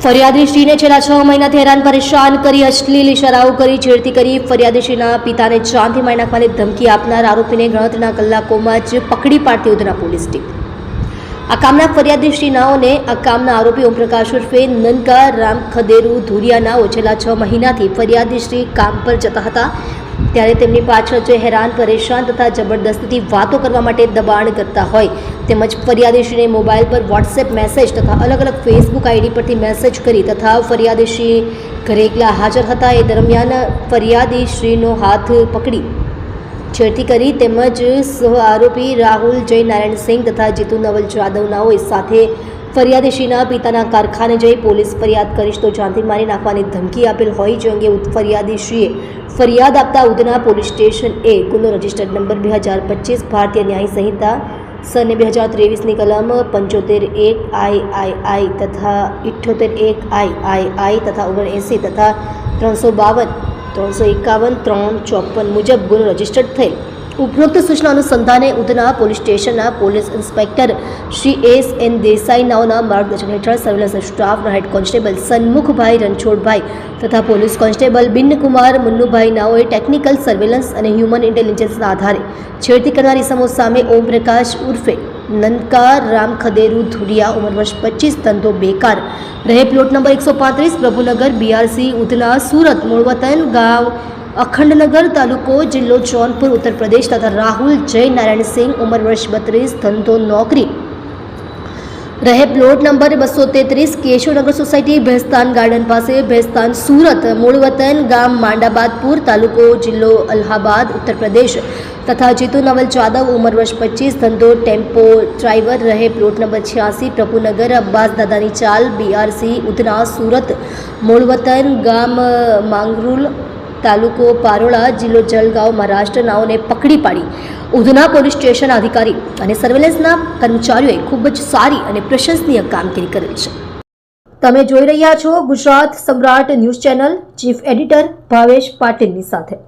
ફરિયાદી શ્રીને છેલ્લા 6 મહિનાથી હેરાન પરેશાન કરી અશ્લીલ ઇશારાઓ કરી છેડતી કરી ફરિયાદી શ્રીના પિતાને જાનથી મારી નાખવાની ધમકી આપનાર આરોપીને ગણતરીના કલાકોમાં જ પકડી પાડતી ઉધના પોલીસ ટીમ। આ કામના ફરિયાદી શ્રી નાઓને આ કામના આરોપી ઓમપ્રકાશ ઉર્ફે નનકા રામ ખદેરુ ધુરિયા નાઓ છેલ્લા 6 મહિનાથી ફરિયાદી શ્રી કામ પર જતા હતા ત્યારે તેમની પાછળ જે હેરાન પરેશાન તથા જબરદસ્તીથી વાતો કરવા માટે દબાણ કરતા હોય તેમજ ફરિયાદીશ્રીને મોબાઈલ પર વોટ્સએપ મેસેજ તથા અલગ અલગ ફેસબુક આઈડી પરથી મેસેજ કરી તથા ફરિયાદીશ્રી ઘરે એકલા હાજર હતા એ દરમિયાન ફરિયાદીશ્રીનો હાથ પકડી છેડતી કરી તેમજ સહ આરોપી રાહુલ જય નારાયણ સિંહ તથા જીતુ નવલ જાદવ નાઓએ સાથે ફરિયાદીશ્રીના પિતાના કારખાને જઈ પોલીસ ફરિયાદ કરીશ તો જાનથી મારી નાખવાની ધમકી આપેલ હોય જે અંગે ફરિયાદીશ્રીએ ફરિયાદ આપતા ઉધના પોલીસ સ્ટેશન એ ગુનો રજિસ્ટર્ડ નંબર 2025 ભારતીય ન્યાય સંહિતા સને 2023ની કલમ 75(1) II તથા 78(1) તથા 79 તથા 352, 351, 354 મુજબ ગુનો રજિસ્ટર્ડ થયેલ। ઉપરોક્ત સૂચના અનુસંધાને ઉધના પોલીસ સ્ટેશનના police inspector Shri S.N. Desai નાઓના માર્ગદર્શન હેઠળ સર્વેલન્સ સ્ટાફના હેડ કોન્સ્ટેબલ સન્મુખભાઈ રણછોડભાઈ તથા પોલીસ કોન્સ્ટેબલ બિન્નકુમાર મુન્નુભાઈ નાઓએ ટેકનિકલ સર્વેલન્સ અને હ્યુમન ઇન્ટેલિજન્સના આધારે છેડતી કરનાર ઇસમો સામે ઓમપ્રકાશ ઉર્ફે નનકા રામ ખદેરુ ધુરિયા ઉંમર વર્ષ 25 ધંધો બેકાર રહે plot number 135 Prabhunagar BRC Udhna Surat મૂળ વતન ગાંવ અખંડનગર તાલુકો જિલ્લો જौनपुर उत्तर प्रदेश तथा राहुल जय नारायण सिंह उम्र वर्ष 32 धंधो नौकरी रहे plot number 233 Keshavnagar society Bhestan garden पास भैस्तान सूरत मूल वतन गाम मांडाबादपुर तालुको जिल्लो अलाहाबाद उत्तर प्रदेश तथा जीतू नवल जादव उम्र वर्ष 25 धंधो टेम्पो ड्राइवर रहे प्लॉट नंबर 86 प्रभुनगर अब्बास दादानी चाल BRC उधना सूरत मूल वतन गाम मांगरूल तालुको पारोड़ा जिल्लो जलगांव महाराष्ट्र नाओने पकड़ी पाड़ी उधना पोलीस स्टेशन अधिकारी અને સર્વેલન્સના કર્મચારીઓએ ખૂબ જ સારી અને પ્રશંસનીય કામગીરી કરેલ છે। તમે જોઈ રહ્યા છો ગુજરાત સમ્રાટ news channel, chief editor Bhavesh પાટીલની સાથે।